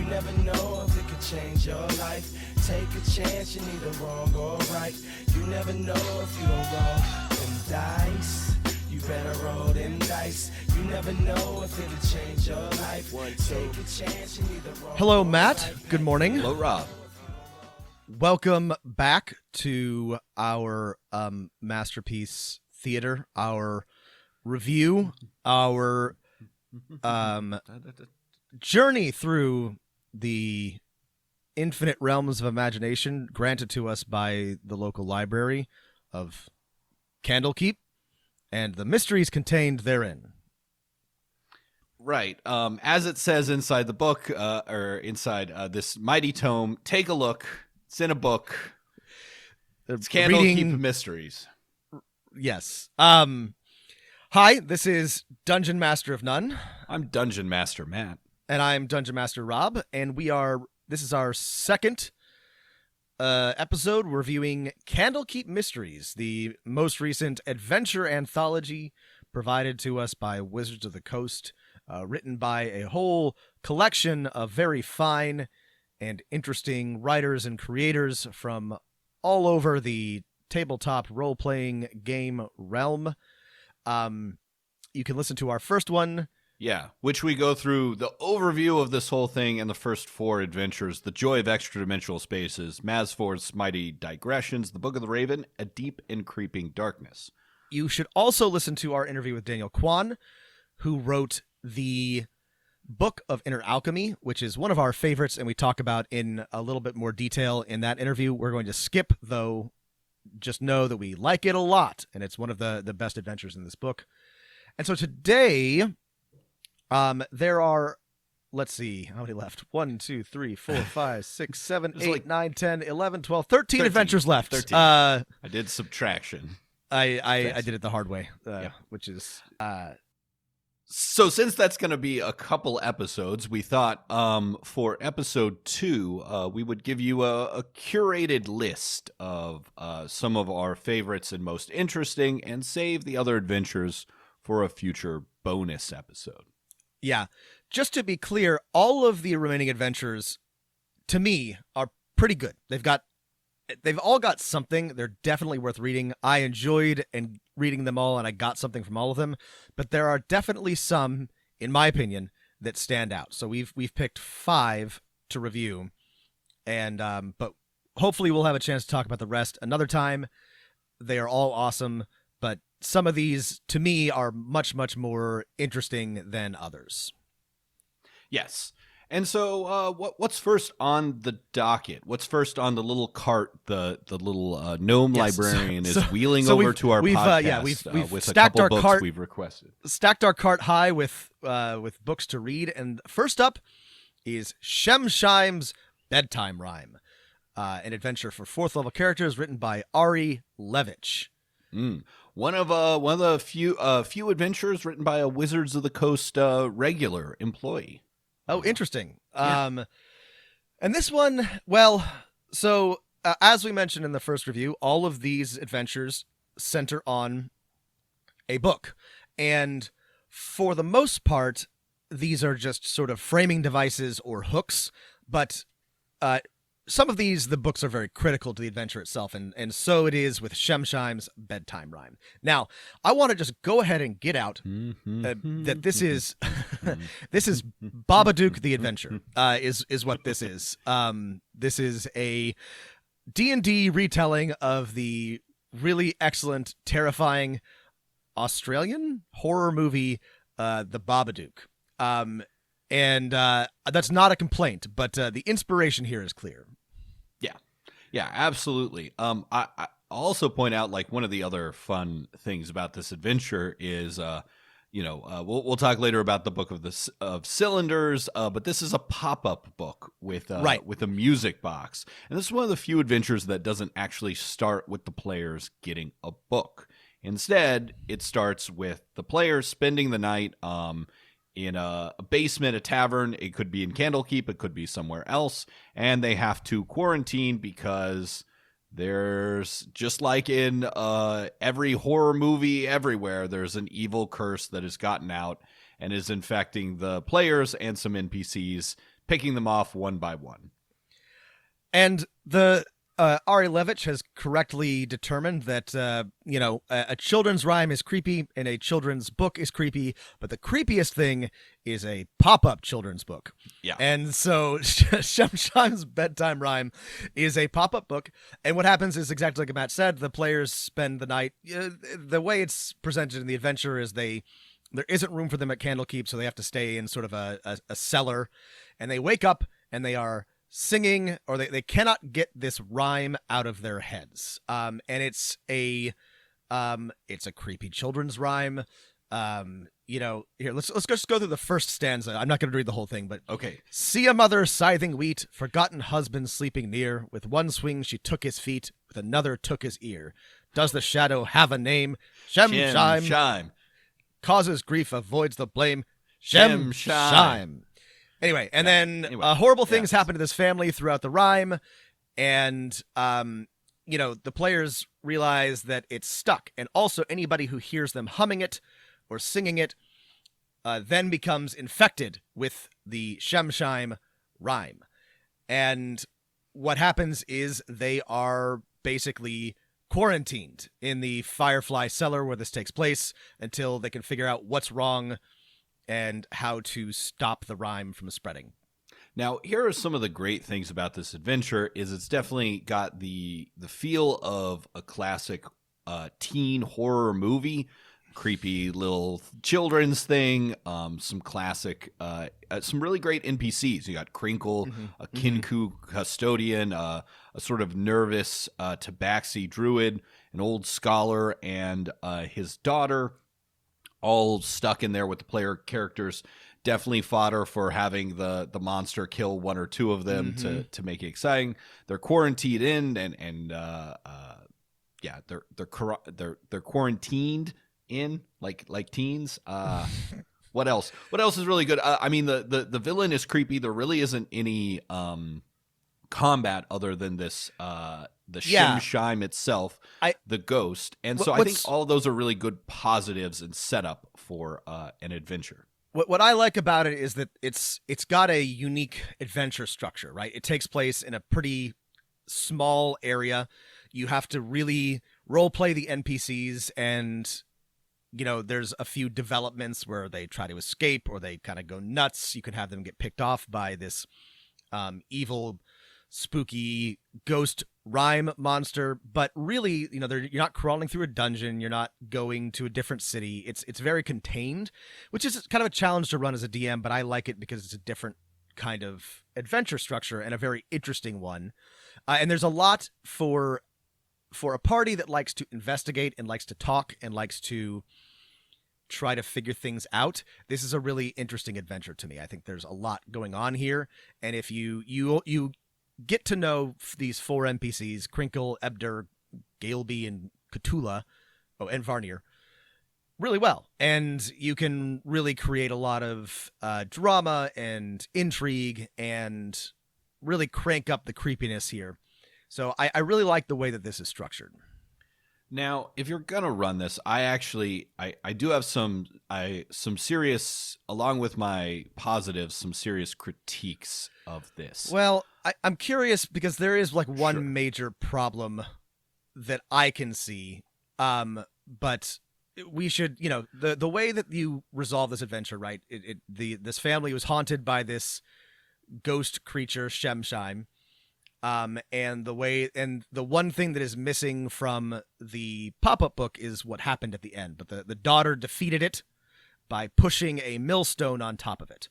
never know if it could change your life. Take a chance, you're neither wrong or right. You never know if you don't roll them dice. You better roll them dice. You never know if it could change your life. Take a chance, you're neither wrong. Hello, Matt. Good morning. Hello, Rob. Welcome back to our Masterpiece Theater, our review, our journey through the infinite realms of imagination granted to us by the local library of Candlekeep and the mysteries contained therein. Right. As it says inside the book, or inside this mighty tome, take a look. It's in a book. It's Candlekeep Mysteries. Yes. Hi, this is Dungeon Master of None. I'm Dungeon Master Matt. And I'm Dungeon Master Rob, and this is our second episode reviewing Candlekeep Mysteries, the most recent adventure anthology provided to us by Wizards of the Coast, written by a whole collection of very fine and interesting writers and creators from all over the tabletop role-playing game realm. You can listen to our first one. Yeah, which we go through the overview of this whole thing and the first four adventures: The Joy of Extra-Dimensional Spaces, Mazfor's Mighty Digressions, The Book of the Raven, A Deep and Creeping Darkness. You should also listen to our interview with Daniel Kwan, who wrote the Book of Inner Alchemy, which is one of our favorites, and we talk about in a little bit more detail in that interview. We're going to skip, though. Just know that we like it a lot, and it's one of the best adventures in this book. And so today, there are, let's see, how many left? 1, 2, 3, 4, 5, 6, 7, 8, 9, 10, 11, 12, 13 adventures left. 13. I did subtraction. I did it the hard way, which is... So since that's going to be a couple episodes, we thought for episode 2, we would give you a curated list of some of our favorites and most interesting, and save the other adventures for a future bonus episode. Yeah. Just to be clear, all of the remaining adventures, to me, are pretty good. They've all got something. They're definitely worth reading. I enjoyed reading them all, and I got something from all of them. But there are definitely some, in my opinion, that stand out. So we've picked 5 to review, and but hopefully we'll have a chance to talk about the rest another time. They are all awesome, but some of these, to me, are much, much more interesting than others. Yes. And so what's first on the docket? What's first on the little cart the little gnome librarian is wheeling over to our podcast we've with stacked a couple our books cart, we've requested. Stacked our cart high with books to read. And first up is Shemshime's Bedtime Rhyme, an adventure for 4th level characters written by Ari Levitch. One of the few adventures written by a Wizards of the Coast regular employee. Oh, interesting. Yeah. And this one, well, so as we mentioned in the first review, all of these adventures center on a book. And for the most part, these are just sort of framing devices or hooks. But some of these, the books are very critical to the adventure itself. And so it is with Shemshime's Bedtime Rhyme. Now, I want to just go ahead and get out that this is this is Babadook the Adventure, is what this is. This is a D&D retelling of the really excellent, terrifying Australian horror movie, The Babadook. And that's not a complaint, but the inspiration here is clear. Yeah, absolutely. I also point out, like, one of the other fun things about this adventure is, we'll talk later about the Book of Cylinders, but this is a pop-up book with a music box, and this is one of the few adventures that doesn't actually start with the players getting a book. Instead, it starts with the players spending the night in a basement, a tavern. It could be in Candlekeep, it could be somewhere else, and they have to quarantine because there's, just like in every horror movie everywhere, there's an evil curse that has gotten out and is infecting the players and some NPCs picking them off one by one. And the Ari Levitch has correctly determined that a children's rhyme is creepy and a children's book is creepy, but the creepiest thing is a pop-up children's book. Yeah. And so Shemshime's bedtime rhyme is a pop-up book, and what happens is exactly like Matt said. The players spend the night. The way it's presented in the adventure is there isn't room for them at Candlekeep, so they have to stay in sort of a cellar, and they wake up and they are singing, or they cannot get this rhyme out of their heads. And it's a creepy children's rhyme. Here, let's just go through the first stanza. I'm not going to read the whole thing, but okay. See a mother scything wheat, forgotten husband sleeping near. With one swing she took his feet, with another took his ear. Does the shadow have a name? Shime. Causes grief, avoids the blame. Shime. Anyway, and then horrible things happen to this family throughout the rhyme, and the players realize that it's stuck, and also anybody who hears them humming it or singing it then becomes infected with the Shemshime rhyme. And what happens is they are basically quarantined in the Firefly cellar where this takes place until they can figure out what's wrong and how to stop the rhyme from spreading. Now, here are some of the great things about this adventure. Is it's definitely got the feel of a classic teen horror movie, creepy little children's thing, some classic, some really great NPCs. You got Crinkle, a Kinku custodian, a sort of nervous tabaxi druid, an old scholar, and his daughter, all stuck in there with the player characters. Definitely fodder for having the monster kill one or two of them to make it exciting. They're quarantined in, and they're quarantined in like teens. What else? What else is really good? I mean, the villain is creepy. There really isn't any combat other than this the Shime itself, the ghost. And so I think all of those are really good positives and setup for an adventure. What I like about it is that it's got a unique adventure structure, right? It takes place in a pretty small area. You have to really role play the NPCs, and there's a few developments where they try to escape or they kind of go nuts. You can have them get picked off by this evil, spooky ghost rhyme monster, but really, you're not crawling through a dungeon, you're not going to a different city. It's very contained, which is kind of a challenge to run as a DM, but I like it because it's a different kind of adventure structure and a very interesting one. And there's a lot for a party that likes to investigate and likes to talk and likes to try to figure things out. This is a really interesting adventure to me. I think there's a lot going on here, and if you get to know these four NPCs, Crinkle, Ebder, Galeby, and Cthulhu, and Varnir, really well. And you can really create a lot of drama and intrigue and really crank up the creepiness here. So I really like the way that this is structured. Now, if you're going to run this, I do have some serious, along with my positives, some serious critiques of this. Well, I'm curious because there is one major problem that I can see. But we should, the way that you resolve this adventure, right? This family was haunted by this ghost creature, Shemshime. And the one thing that is missing from the pop-up book is what happened at the end. But the daughter defeated it by pushing a millstone on top of it.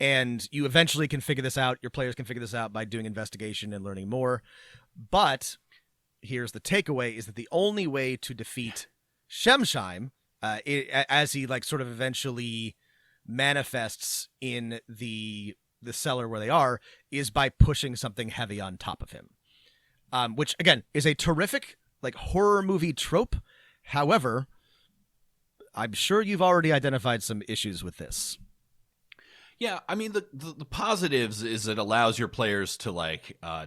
And you eventually can figure this out. Your players can figure this out by doing investigation and learning more. But here's the takeaway: is that the only way to defeat Shemshime, as he sort of eventually manifests in the cellar where they are, is by pushing something heavy on top of him, which again is a terrific horror movie trope. However, I'm sure you've already identified some issues with this. Yeah, I mean the positives is it allows your players to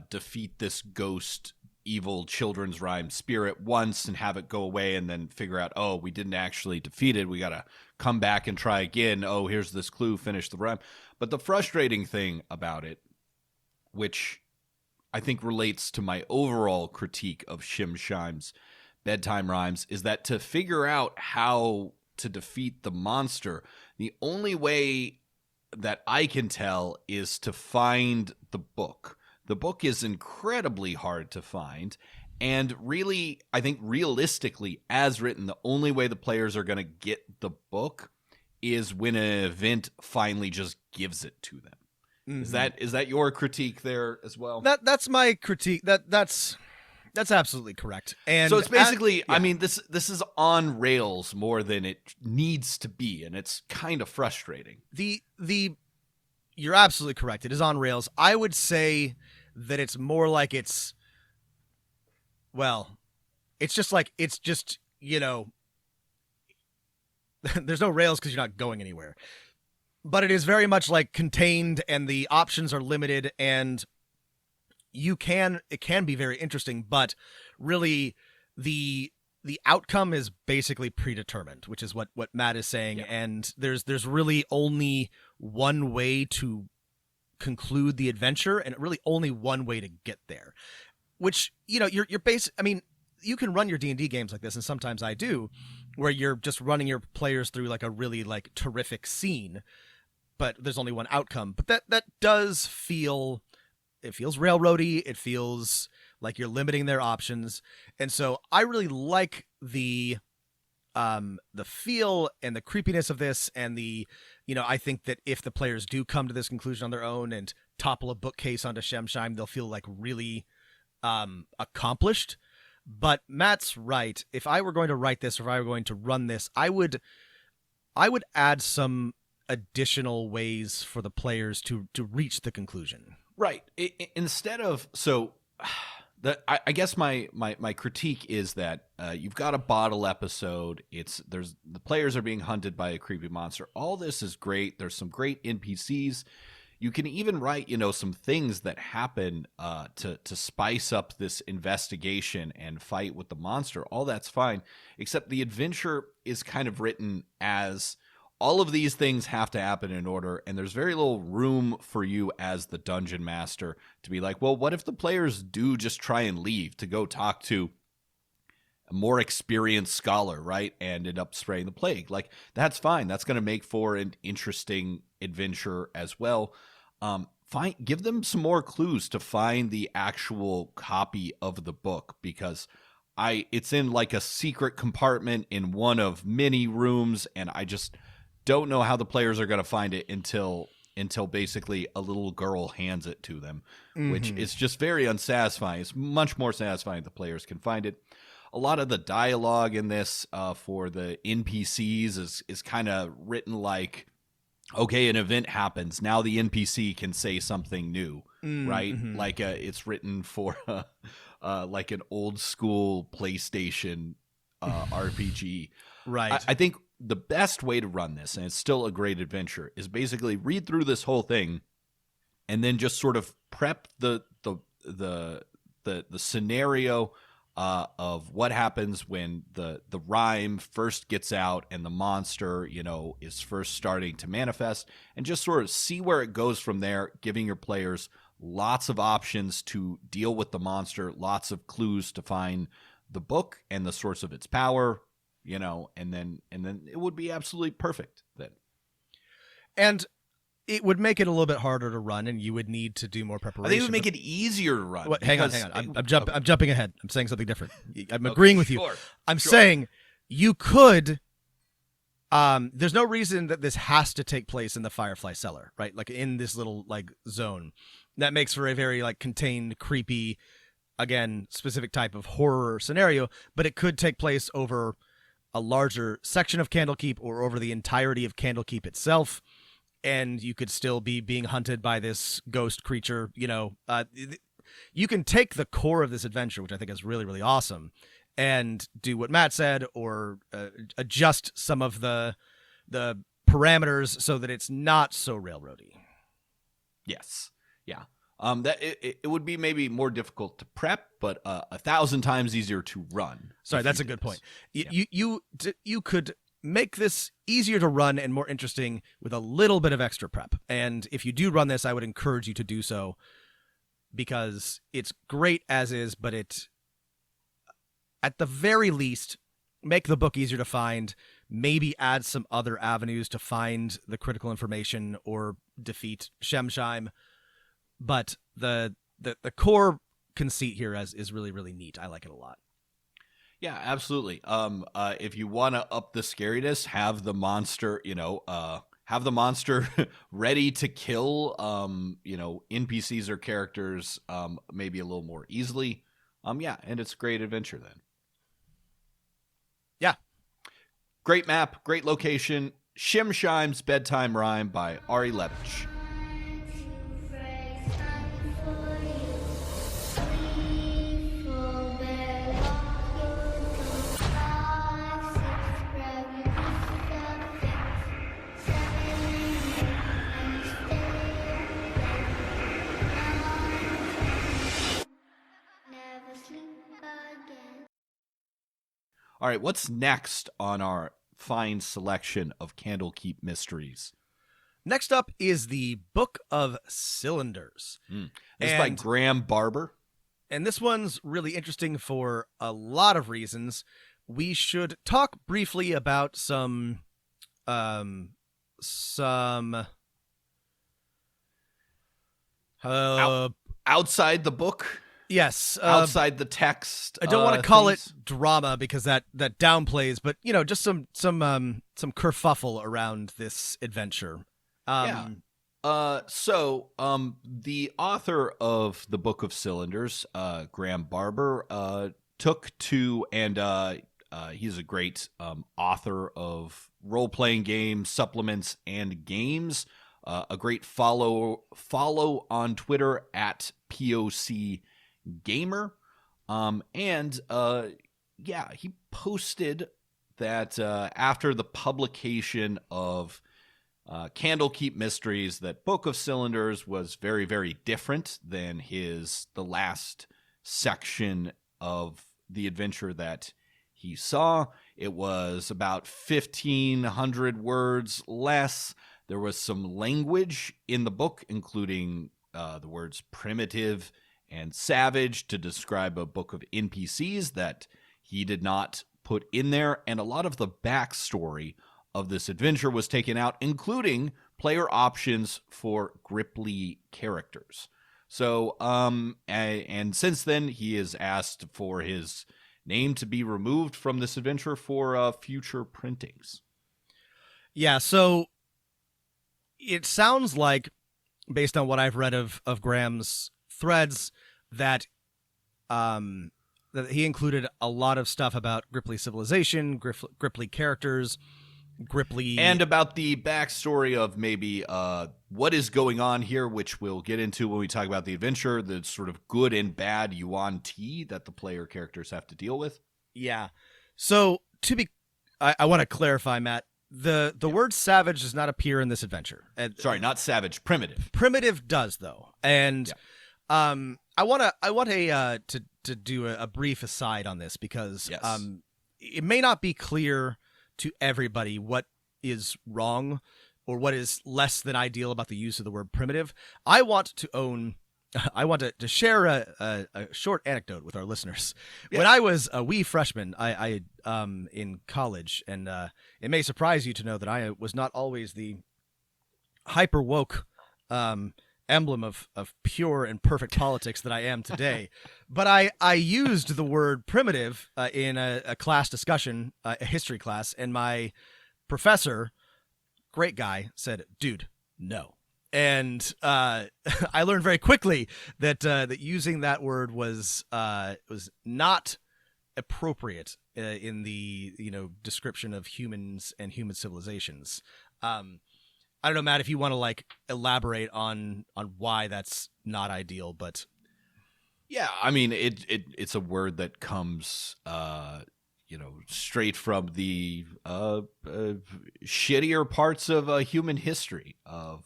defeat this ghost evil children's rhyme spirit once and have it go away and then figure out, oh, we didn't actually defeat it. We got to come back and try again. Oh, here's this clue, finish the rhyme. But the frustrating thing about it, which I think relates to my overall critique of Shim Shim's bedtime rhymes, is that to figure out how to defeat the monster, the only way that I can tell is to find the book. The book is incredibly hard to find, and really, I think realistically, as written, the only way the players are going to get the book is when an event finally just gives it to them. Mm-hmm. Is that your critique there as well? That's my critique. That's absolutely correct. And so it's basically, I mean, this is on rails more than it needs to be, and it's kind of frustrating. You're absolutely correct. It is on rails. I would say that it's more like it's just, you know, there's no rails because you're not going anywhere. But it is very much like contained, and the options are limited, and it can be very interesting, but really the outcome is basically predetermined, which is what Matt is saying. Yeah. And there's really only one way to conclude the adventure, and really only one way to get there, which, you know, you're I mean, you can run your D&D games like this, and sometimes I do, where you're just running your players through like a really like terrific scene, but there's only one outcome. But that does feel, it feels railroady. It feels like you're limiting their options. And so I really like the feel and the creepiness of this, and I think that if the players do come to this conclusion on their own and topple a bookcase onto Shemshime, they'll feel like really accomplished. But Matt's right. If I were going to write this, or if I were going to run this, I would add some additional ways for the players to reach the conclusion. Right. Instead of, so I guess my critique is that you've got a bottle episode. The players are being hunted by a creepy monster. All this is great. There's some great NPCs. You can even write, some things that happen to spice up this investigation and fight with the monster. All that's fine, except the adventure is kind of written as all of these things have to happen in order, and there's very little room for you as the dungeon master to be like, well, what if the players do just try and leave to go talk to a more experienced scholar, right, and end up spraying the plague? Like, that's fine. That's going to make for an interesting adventure as well. Give them some more clues to find the actual copy of the book, because it's in like a secret compartment in one of many rooms, and I just don't know how the players are going to find it until basically a little girl hands it to them, which is just very unsatisfying. It's much more satisfying if the players can find it. A lot of the dialogue in this for the NPCs is kind of written like, okay, an event happens. Now the NPC can say something new, right? Like it's written for like an old school PlayStation RPG. Right. I think the best way to run this, and it's still a great adventure, is basically read through this whole thing and then just sort of prep the scenario of what happens when the rhyme first gets out and the monster, is first starting to manifest, and just sort of see where it goes from there, giving your players lots of options to deal with the monster, lots of clues to find the book and the source of its power, and then it would be absolutely perfect then. And it would make it a little bit harder to run, and you would need to do more preparation. I think it would make it easier to run. Hang on. I'm jumping ahead. I'm saying something different. I'm agreeing with you. I'm saying you could. There's no reason that this has to take place in the Firefly Cellar, right? Like in this little like zone. That makes for a very like contained, creepy, again, specific type of horror scenario. But it could take place over a larger section of Candlekeep, or over the entirety of Candlekeep itself, and you could still be being hunted by this ghost creature. You can take the core of this adventure, which I think is really, really awesome, and do what Matt said, or adjust some of the parameters so that it's not so railroady. Yes. Yeah. That it would be maybe more difficult to prep, but 1,000 times easier to run. Sorry, that's a good point. You could make this easier to run and more interesting with a little bit of extra prep. And if you do run this, I would encourage you to do so, because it's great as is, but it, at the very least, make the book easier to find, maybe add some other avenues to find the critical information or defeat Shemsheim. But the core conceit here is really, really neat. I like it a lot. Yeah, absolutely. If you want to up the scariness, have the monster, ready to kill, NPCs or characters, maybe a little more easily. And it's a great adventure then. Yeah. Great map, great location. Shimsheim's Bedtime Rhyme by Ari Levitch. All right, what's next on our fine selection of Candlekeep Mysteries? Next up is the Book of Cylinders. This is by Graham Barber. And this one's really interesting for a lot of reasons. We should talk briefly about some outside the book? Yes. Outside the text. I don't want to call it drama because that downplays, but just some kerfuffle around this adventure. The author of the Book of Cylinders, Graham Barber, took to, and he's a great author of role-playing games, supplements, and games. A great follow on Twitter at POC Gamer. He posted that after the publication of Candlekeep Mysteries, that Book of Cylinders was very, very different than the last section of the adventure that he saw. It was about 1,500 words less. There was some language in the book, including the words primitive and savage to describe a book of NPCs that he did not put in there. And a lot of the backstory of this adventure was taken out, including player options for Gripply characters. So, and since then, he has asked for his name to be removed from this adventure for future printings. Yeah, so it sounds like, based on what I've read of Graham's threads, that he included a lot of stuff about Gripply civilization, Gripply characters, Gripply, and about the backstory of maybe what is going on here, which we'll get into when we talk about the adventure, the sort of good and bad yuan tea that the player characters have to deal with. Yeah. So I want to clarify, Matt. The word savage does not appear in this adventure. Sorry, not savage, primitive. Primitive does, though. And I want to do a brief aside on this because it may not be clear to everybody what is wrong or what is less than ideal about the use of the word primitive. I want to share a short anecdote with our listeners. Yeah. When I was a wee freshman, I in college, and it may surprise you to know that I was not always the hyper woke emblem of pure and perfect politics that I am today. But I used the word primitive in a class discussion, a history class, and my professor, great guy, said, "Dude, no." And I learned very quickly that using that word was not appropriate in the description of humans and human civilizations. I don't know, Matt, if you want to elaborate on why that's not ideal, but yeah, I mean it's a word that comes straight from the shittier parts of human history of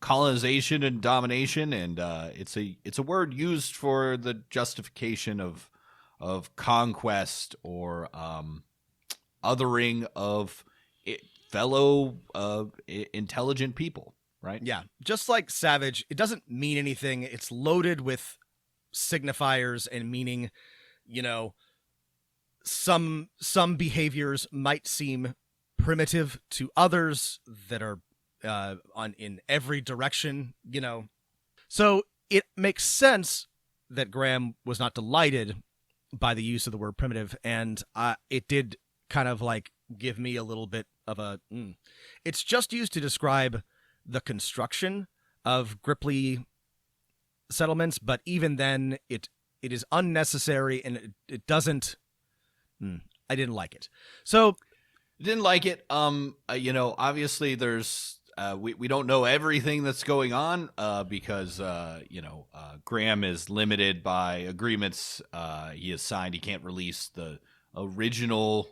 colonization and domination, and it's a word used for the justification of conquest or othering of fellow intelligent people, right? Yeah, just like savage, it doesn't mean anything. It's loaded with signifiers and meaning. You know, some behaviors might seem primitive to others that are in every direction. You know, so it makes sense that Graham was not delighted by the use of the word primitive, and it did kind of like give me a little bit of a. It's just used to describe the construction of Gripply settlements, but even then, it is unnecessary, and it doesn't. I didn't like it. So, didn't like it. Obviously, there's we don't know everything that's going on because Graham is limited by agreements he has signed. He can't release the original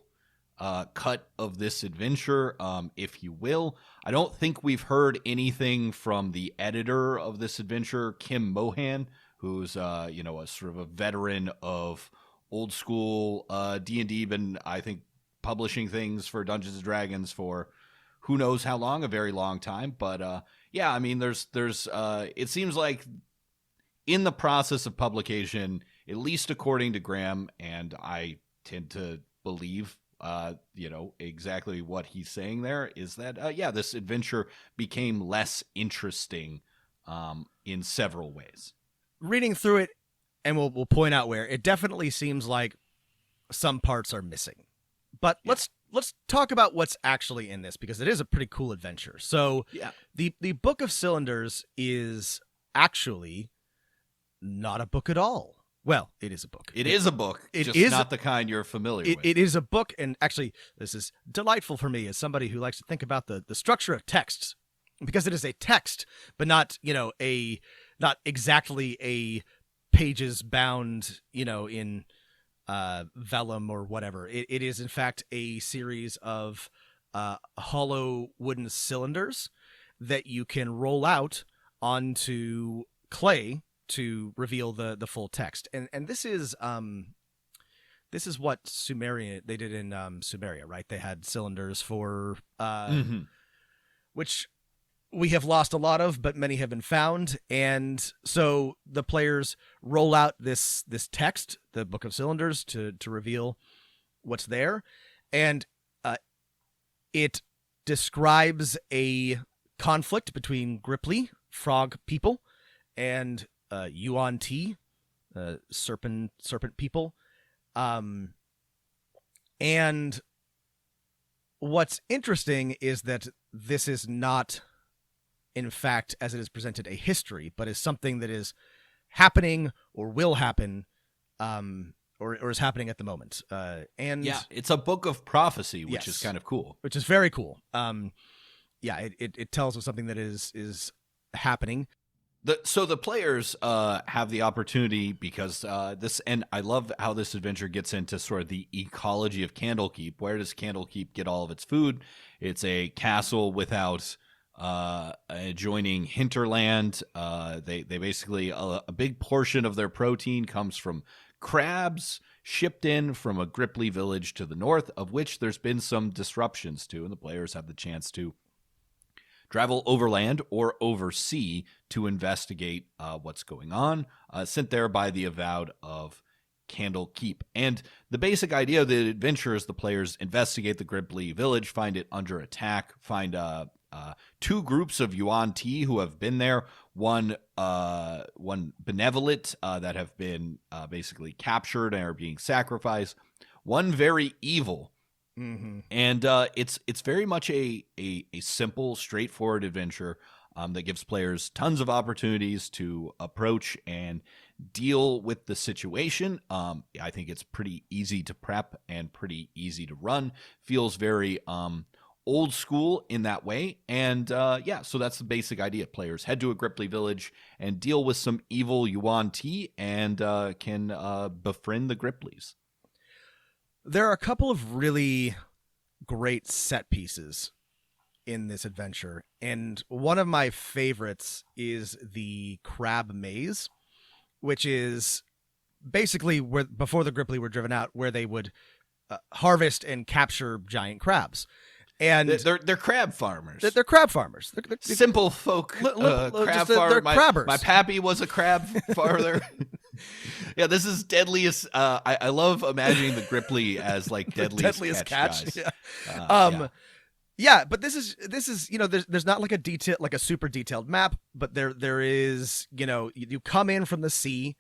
cut of this adventure, if you will. I don't think we've heard anything from the editor of this adventure, Kim Mohan, who's a sort of a veteran of old school D&D, been, I think, publishing things for Dungeons and Dragons for who knows how long, a very long time. But yeah, I mean, there's it seems like in the process of publication, at least according to Graham, and I tend to believe exactly what he's saying there, is that this adventure became less interesting in several ways. Reading through it, and we'll point out where it definitely seems like some parts are missing. But let's talk about what's actually in this, because it is a pretty cool adventure. So the Book of Cylinders is actually not a book at all. Well, it is a book. It is a book. It just is not the kind you're familiar with. It is a book, and actually, this is delightful for me as somebody who likes to think about the structure of texts, because it is a text, but not not exactly a pages bound in vellum or whatever. It is in fact a series of hollow wooden cylinders that you can roll out onto clay to reveal the full text. And this is what they did in Sumeria, right? They had cylinders for which we have lost a lot of, but many have been found. And so the players roll out this text, the Book of Cylinders, to reveal what's there. And it describes a conflict between Gripply, frog people, and Yuan-Ti, serpent people. And what's interesting is that this is not, in fact, as it is presented, a history, but is something that is happening or will happen, or is happening at the moment. And yeah, it's a book of prophecy, which is kind of cool. Which is very cool. It tells us something that is happening. So the players have the opportunity, because this, and I love how this adventure gets into sort of the ecology of Candlekeep. Where does Candlekeep get all of its food? It's a castle without adjoining hinterland. They basically a big portion of their protein comes from crabs shipped in from a Gripply village to the north, of which there's been some disruptions to, and the players have the chance to travel overland or oversea to investigate what's going on, sent there by the Avowed of Candlekeep. And the basic idea of the adventure is the players investigate the Gripply village, find it under attack, find two groups of Yuan-Ti who have been there, one benevolent that have been basically captured and are being sacrificed, one very evil. Mm-hmm. And it's very much a simple, straightforward adventure that gives players tons of opportunities to approach and deal with the situation. I think it's pretty easy to prep and pretty easy to run. Feels very old school in that way. And so that's the basic idea. Players head to a Gripply village and deal with some evil Yuan-Ti and can befriend the Gripplys. There are a couple of really great set pieces in this adventure. And one of my favorites is the crab maze, which is basically where before the Gripply were driven out, where they would harvest and capture giant crabs. And they're crab farmers. They're crab farmers. They're simple folk crab farmer. They're crabbers. My pappy was a crab farmer. Yeah, this is deadliest. I love imagining the Gripply as like deadliest catch. Yeah. Yeah, but this is there's not like a super detailed map, but there is, you come in from the sea,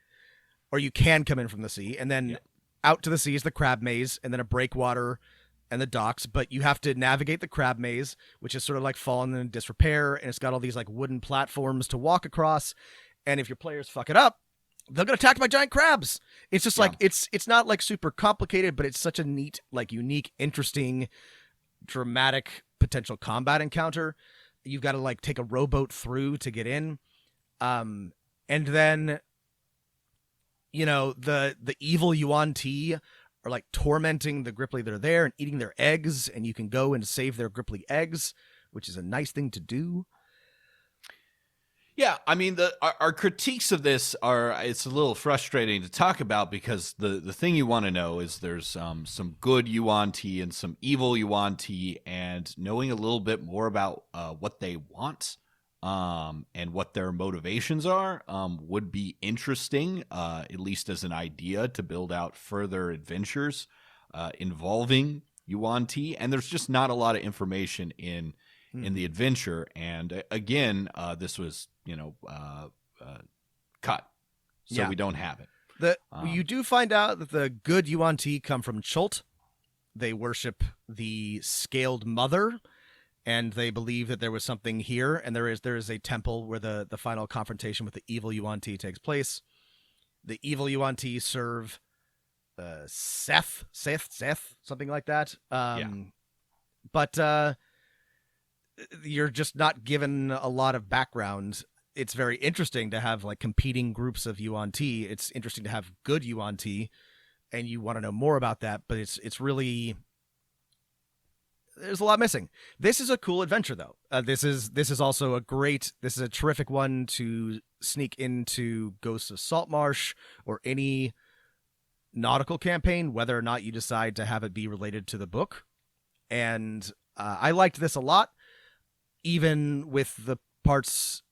or you can come in from the sea, and then out to the sea is the crab maze, and then a breakwater and the docks. But you have to navigate the crab maze, which is sort of like fallen in disrepair, and it's got all these like wooden platforms to walk across. And if your players fuck it up, they'll get attacked by giant crabs. It's just like it's not like super complicated, but it's such a neat, like unique, interesting, dramatic potential combat encounter. You've got to like take a rowboat through to get in, and then the evil Yuan Ti are like tormenting the Gripply that are there and eating their eggs, and you can go and save their Gripply eggs, which is a nice thing to do. Yeah, I mean, our critiques of this it's a little frustrating to talk about, because the thing you want to know is there's some good Yuan Ti and some evil Yuan Ti, and knowing a little bit more about what they want and what their motivations are would be interesting, at least as an idea to build out further adventures involving Yuan Ti. And there's just not a lot of information in the adventure. And again, this was cut, so we don't have it. You do find out that the good Yuan Ti come from Chult. They worship the scaled mother, and they believe that there was something here, and there is a temple where the final confrontation with the evil Yuan Ti takes place. The evil Yuan Ti serve Seth, something like that. But you're just not given a lot of background. It's very interesting to have like competing groups of Yuan Ti. It's interesting to have good Yuan Ti, and you want to know more about that, but it's really, there's a lot missing. This is a cool adventure though. This is also this is a terrific one to sneak into Ghosts of Saltmarsh or any nautical campaign, whether or not you decide to have it be related to the book. And I liked this a lot, even with the parts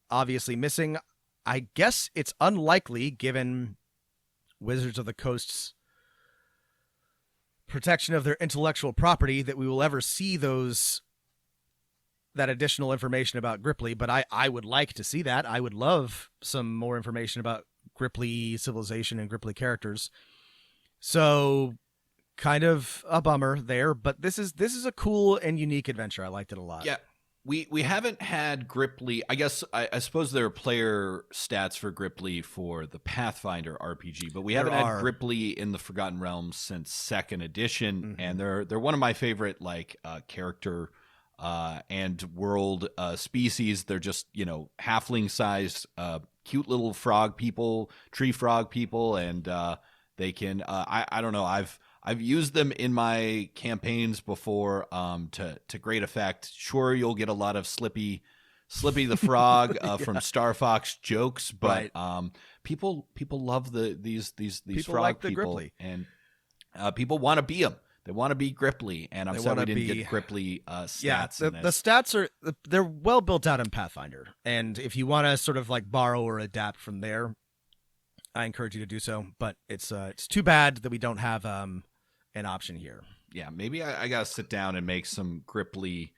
obviously missing. I guess it's unlikely, given Wizards of the Coast's protection of their intellectual property, that we will ever see that additional information about Gripply, but I would like to see that. I would love some more information about Gripply civilization and Gripply characters. So kind of a bummer there, but this is a cool and unique adventure. I liked it a lot. Yeah. We haven't had Gripply. I guess I suppose there are player stats for Gripply for the Pathfinder RPG, but we haven't had Gripply in the Forgotten Realms since 2nd edition, and they're one of my favorite character and world species. They're just halfling sized cute little frog people, tree frog people, and they can I don't know, I've used them in my campaigns before to great effect. Sure, you'll get a lot of Slippy the Frog from Star Fox jokes, but people love these people frog like the people, Gripply. and people want to be them. They want to be Gripply, and I'm sorry we didn't get Gripply stats. Yeah, the stats they're well built out in Pathfinder, and if you want to sort of like borrow or adapt from there, I encourage you to do so. But it's too bad that we don't have an option here. Yeah, maybe I gotta sit down and make some Gripply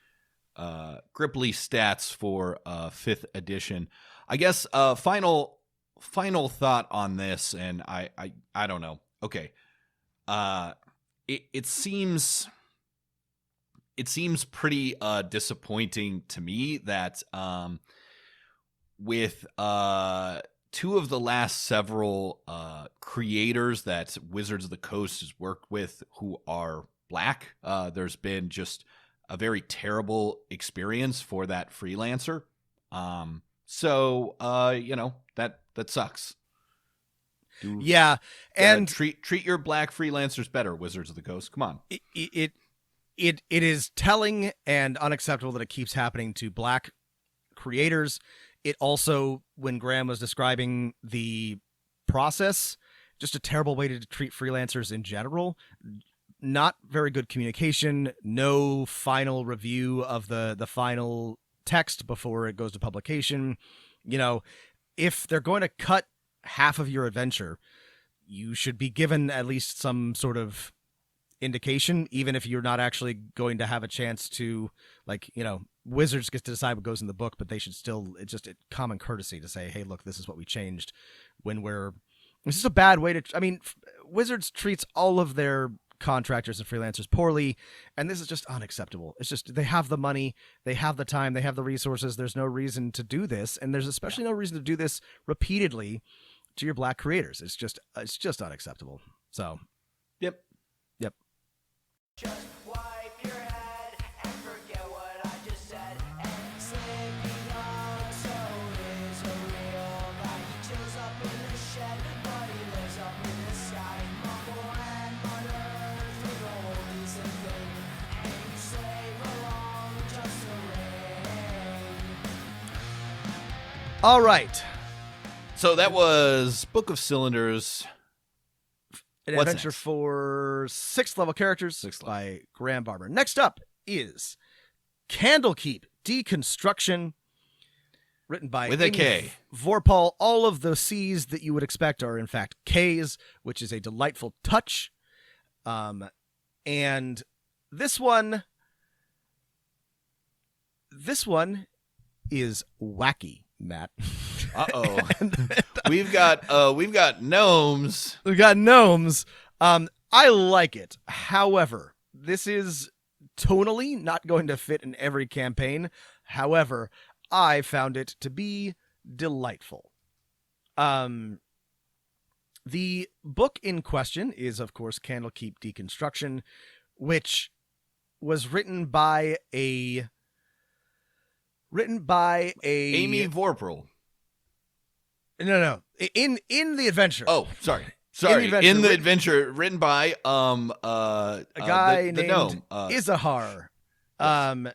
stats for 5th edition. I guess final thought on this, and I don't know. Okay, it seems pretty disappointing to me that with two of the last several creators that Wizards of the Coast has worked with who are Black, there's been just a very terrible experience for that freelancer. So that sucks. And treat your Black freelancers better, Wizards of the Coast. Come on. it is telling and unacceptable that it keeps happening to Black creators. It also, when Graham was describing the process, just a terrible way to treat freelancers in general. Not very good communication, no final review of the final text before it goes to publication. You know, if they're going to cut half of your adventure, you should be given at least some sort of indication, even if you're not actually going to have a chance to, like, you know, Wizards gets to decide what goes in the book, but they should still, it's just a common courtesy to say, hey, look, this is what we changed when it's just a bad way to, I mean, Wizards treats all of their contractors and freelancers poorly, and this is just unacceptable. It's just, they have the money, they have the time, they have the resources. There's no reason to do this, and there's especially no reason to do this repeatedly to your Black creators. It's just unacceptable. So, Yep. Just wipe your head and forget what I just said. And sleeping on so is a real guy. He chills up in the shed, but he lives up in the sky. Mumble and mutter through the whole decent thing. And you slave along just to ring. all right. So that was Book of Cylinders. An What's adventure next? for 6th level characters 6th level. by Graham Barber. Next up is Candlekeep Deconstruction, written by With a Amy K. Vorpal. All of the C's that you would expect are in fact K's, which is a delightful touch. And this one is wacky, Matt. Uh-oh. We've got gnomes. We got gnomes. I like it. However, this is tonally not going to fit in every campaign. However, I found it to be delightful. The book in question is, of course, Candlekeep Deconstruction, which was written by Amy Vorpal. No. In the adventure. Oh, sorry. In the adventure, In the adventure, written by a guy the named gnome. Izahar, Yes.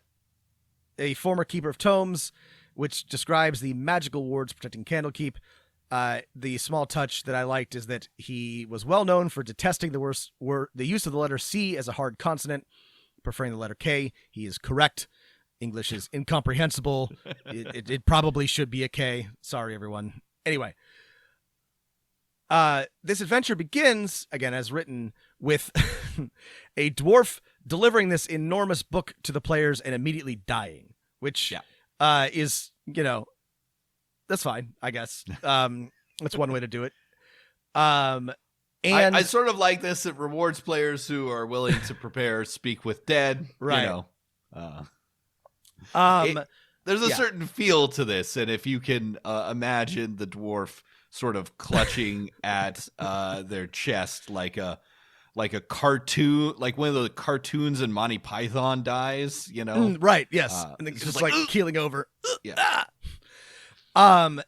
a former keeper of tomes, which describes the magical wards protecting Candlekeep. The small touch that I liked is that he was well known for detesting the use of the letter C as a hard consonant, preferring the letter K. He is correct. English is incomprehensible. It probably should be a K. Sorry, everyone. Anyway, this adventure begins, again, as written, with a dwarf delivering this enormous book to the players and immediately dying, which is, you know, that's fine, I guess. That's one way to do it. And I sort of like this. It rewards players who are willing to prepare Speak with Dead. Right. You know. There's a yeah. certain feel to this, and if you can imagine the dwarf sort of clutching at their chest like a cartoon, like one of the cartoons in Monty Python dies, you know? Right, yes. And then it's just just like keeling over. Yeah. And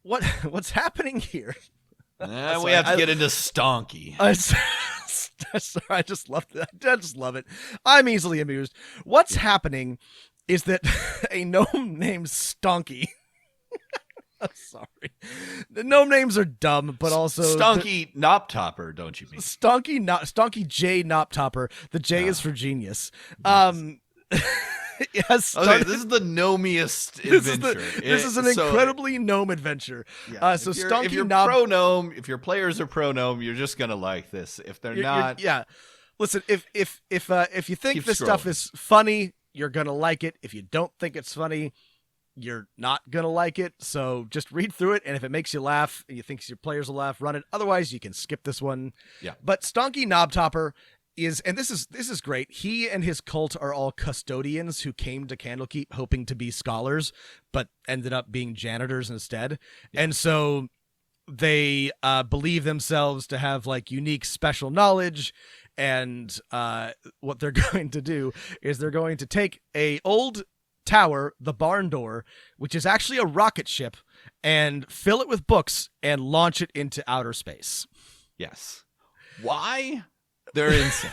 what's happening here? We have to get into Stonky. Sorry, I just love that. I just love it. I'm easily amused. What's happening is that a gnome named Stonky. I'm sorry. The gnome names are dumb, but also Stonky Knoptopper, don't you mean? Stonky J Knoptopper. The J is for genius. Yes. Okay, this is the gnomiest adventure. This is an incredibly gnome adventure. Yeah, So if you're Stonky pro gnome, if your players are pro gnome, you're just gonna like this. If they're not, yeah. Listen, if you think Keep this stuff scrolling. is funny, you're gonna like it. If you don't think it's funny, you're not gonna like it. So just read through it, and if it makes you laugh, and you think your players will laugh, run it. Otherwise, you can skip this one. Yeah. But Stonky Knobtopper is, and this is great. He and his cult are all custodians who came to Candlekeep hoping to be scholars, but ended up being janitors instead. Yeah. And so they believe themselves to have like unique special knowledge. And what they're going to do is they're going to take a old tower, the barn door, which is actually a rocket ship, and fill it with books and launch it into outer space. yes. Why? They're insane,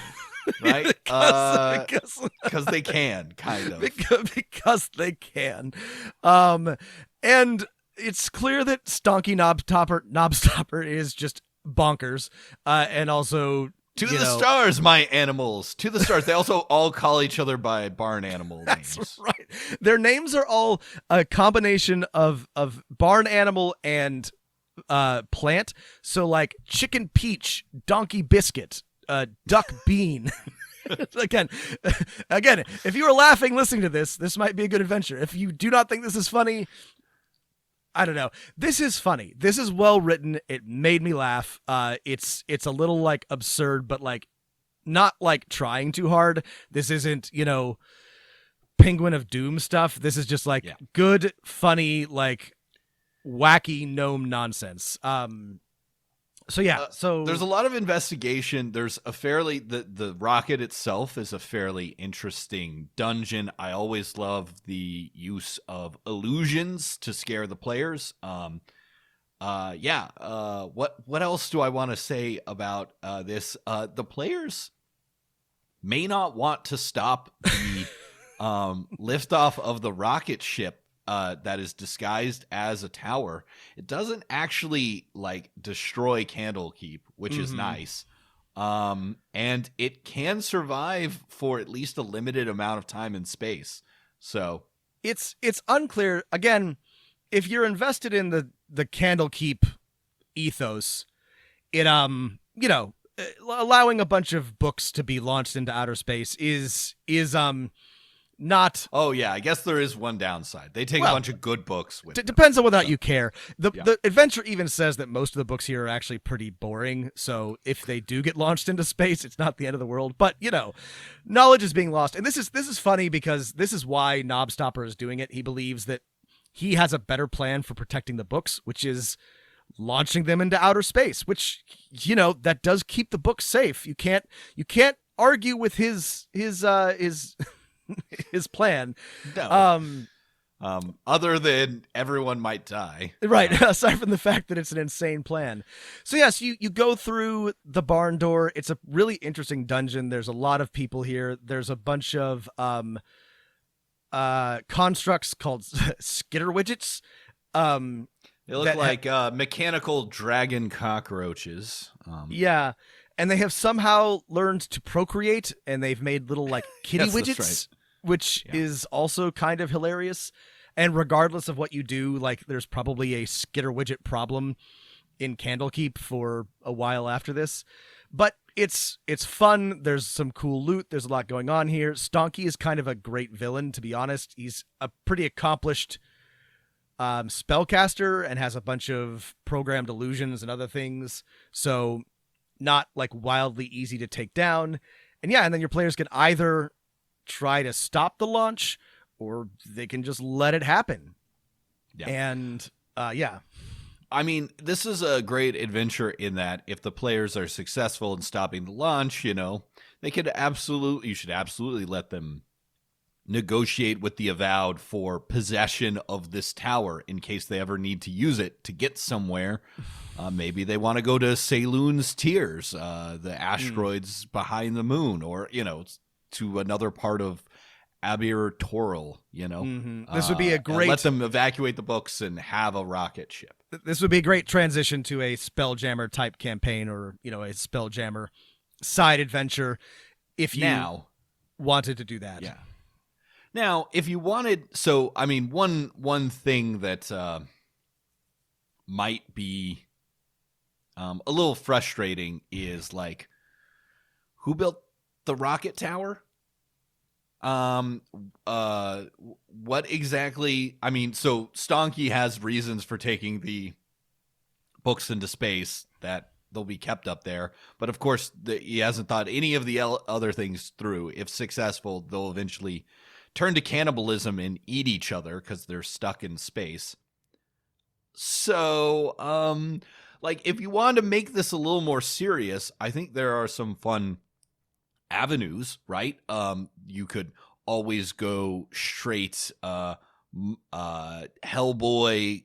right? Because they can, kind of. Because they can. And it's clear that Stonky Knobstopper is just bonkers. And also... To the stars, my animals. To the stars. They also all call each other by barn animal names. That's right. Their names are all a combination of barn animal and plant. So like Chicken Peach, Donkey Biscuit, Duck Bean. Again, if you are laughing listening to this might be a good adventure. If you do not think this is funny, I don't know. This is funny. This is well written. It made me laugh. It's a little like absurd, but like not like trying too hard. This isn't, Penguin of Doom stuff. This is just like good, funny, like wacky gnome nonsense. So there's a lot of investigation. There's a fairly the rocket itself is a fairly interesting dungeon. I always love the use of illusions to scare the players. What else do I want to say about this? The players may not want to stop the liftoff of the rocket ship that is disguised as a tower. It doesn't actually like destroy Candlekeep, which is nice. And it can survive for at least a limited amount of time in space. So it's unclear. Again, if you're invested in the Candlekeep ethos, it allowing a bunch of books to be launched into outer space is not. Oh yeah, I guess there is one downside. They take a bunch of good books with them. Depends on whether or not you care. The adventure even says that most of the books here are actually pretty boring, so if they do get launched into space, it's not the end of the world. But knowledge is being lost. And this is funny because this is why Knobstopper is doing it. He believes that he has a better plan for protecting the books, which is launching them into outer space, which that does keep the books safe. You can't argue with his his plan. No. Other than everyone might die. Right. Aside from the fact that it's an insane plan. So yes, you go through the barn door. It's a really interesting dungeon. There's a lot of people here. There's a bunch of constructs called skitter widgets. They look like mechanical dragon cockroaches. Yeah. And they have somehow learned to procreate, and they've made little like kitty widgets, which is also kind of hilarious. And regardless of what you do, like there's probably a skitter widget problem in Candlekeep for a while after this. But it's fun. There's some cool loot. There's a lot going on here. Stonky is kind of a great villain, to be honest. He's a pretty accomplished spellcaster and has a bunch of programmed illusions and other things. So not like wildly easy to take down. And then your players can either try to stop the launch or they can just let it happen. Yeah. And I mean, this is a great adventure in that if the players are successful in stopping the launch, you should absolutely let them negotiate with the Avowed for possession of this tower in case they ever need to use it to get somewhere. Maybe they want to go to Saloon's Tears, the asteroids behind the moon, or, to another part of Abir Toral, This would be a great... let them evacuate the books and have a rocket ship. This would be a great transition to a Spelljammer type campaign or, a Spelljammer side adventure if you wanted to do that. Yeah. Now, if you wanted... So, I mean, one thing that might be a little frustrating is, like, who built the rocket tower? What exactly... I mean, so Stonky has reasons for taking the books into space that they'll be kept up there. But, of course, he hasn't thought any of the other things through. If successful, they'll eventually turn to cannibalism and eat each other because they're stuck in space. So, if you wanted to make this a little more serious, I think there are some fun avenues, right? You could always go straight Hellboy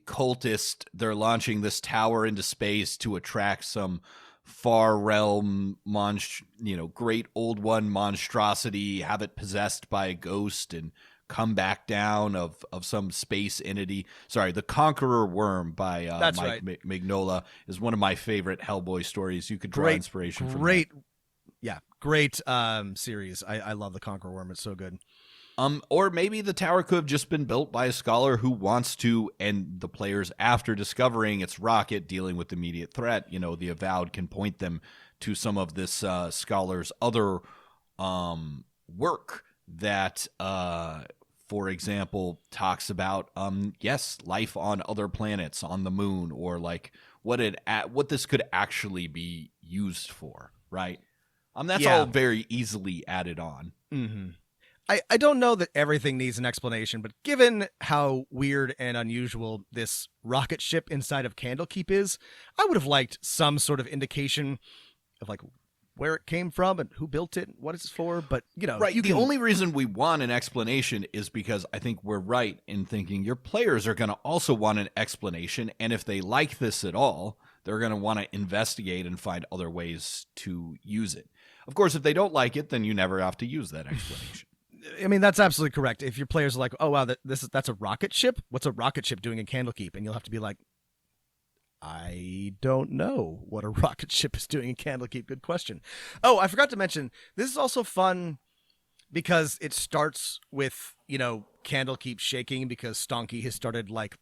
cultist. They're launching this tower into space to attract some far realm great old one monstrosity, have it possessed by a ghost and come back down of some space entity. Sorry, The Conqueror Worm by Mike Mignola is one of my favorite Hellboy stories. You could draw inspiration from that. Great series. I love The Conqueror Worm. It's so good. Or maybe the tower could have just been built by a scholar who wants to, and the players, after discovering its rocket, dealing with immediate threat, the Avowed can point them to some of this scholar's other work that, for example, talks about, life on other planets, on the moon, or like what this could actually be used for, right? That's all very easily added on. Mm-hmm. I don't know that everything needs an explanation, but given how weird and unusual this rocket ship inside of Candlekeep is, I would have liked some sort of indication of like where it came from and who built it, and what it's for. But right. The only reason we want an explanation is because I think we're right in thinking your players are going to also want an explanation, and if they like this at all, they're going to want to investigate and find other ways to use it. Of course, if they don't like it, then you never have to use that explanation. I mean, that's absolutely correct. If your players are like, "Oh wow, that's a rocket ship. What's a rocket ship doing in Candlekeep?" and you'll have to be like, "I don't know what a rocket ship is doing in Candlekeep." Good question. Oh, I forgot to mention, this is also fun because it starts with Candlekeep shaking because Stonky has started like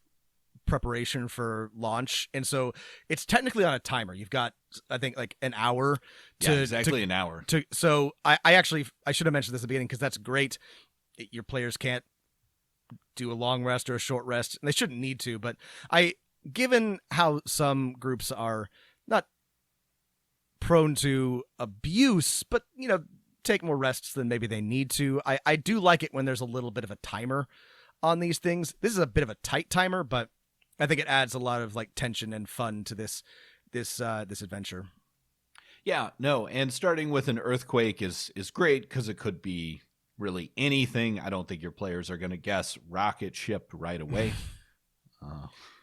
preparation for launch, and so it's technically on a timer. You've got, I think, like an hour an hour. So I should have mentioned this at the beginning because that's great. Your players can't do a long rest or a short rest, and they shouldn't need to, but given how some groups are not prone to abuse, but take more rests than maybe they need to, I do like it when there's a little bit of a timer on these things. This is a bit of a tight timer, but I think it adds a lot of like tension and fun to this adventure. Yeah, no, and starting with an earthquake is great because it could be really anything. I don't think your players are going to guess rocket ship right away.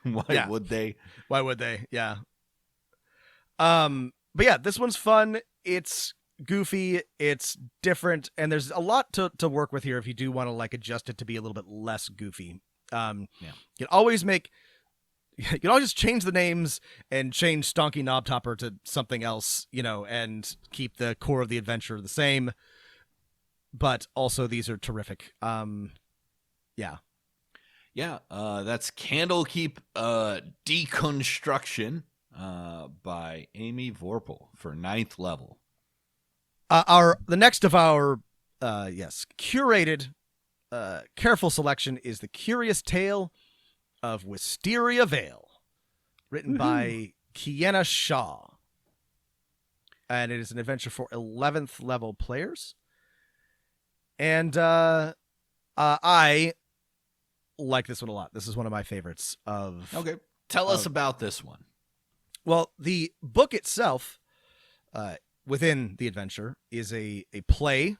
Why would they? Why would they? Yeah. But yeah, this one's fun. It's goofy. It's different, and there's a lot to work with here if you do want to like adjust it to be a little bit less goofy. You can always just change the names and change Stonky Knobtopper to something else, and keep the core of the adventure the same. But also, these are terrific. Yeah. That's Candlekeep Deconstruction by Amy Vorpal for 9th level. The next of our curated, careful selection is The Curious Tale of Wisteria Vale, written by Kienna Shaw. And it is an adventure for 11th level players. And I like this one a lot. This is one of my favorites of... Okay. Tell us about this one. Well, the book itself, within the adventure, is a play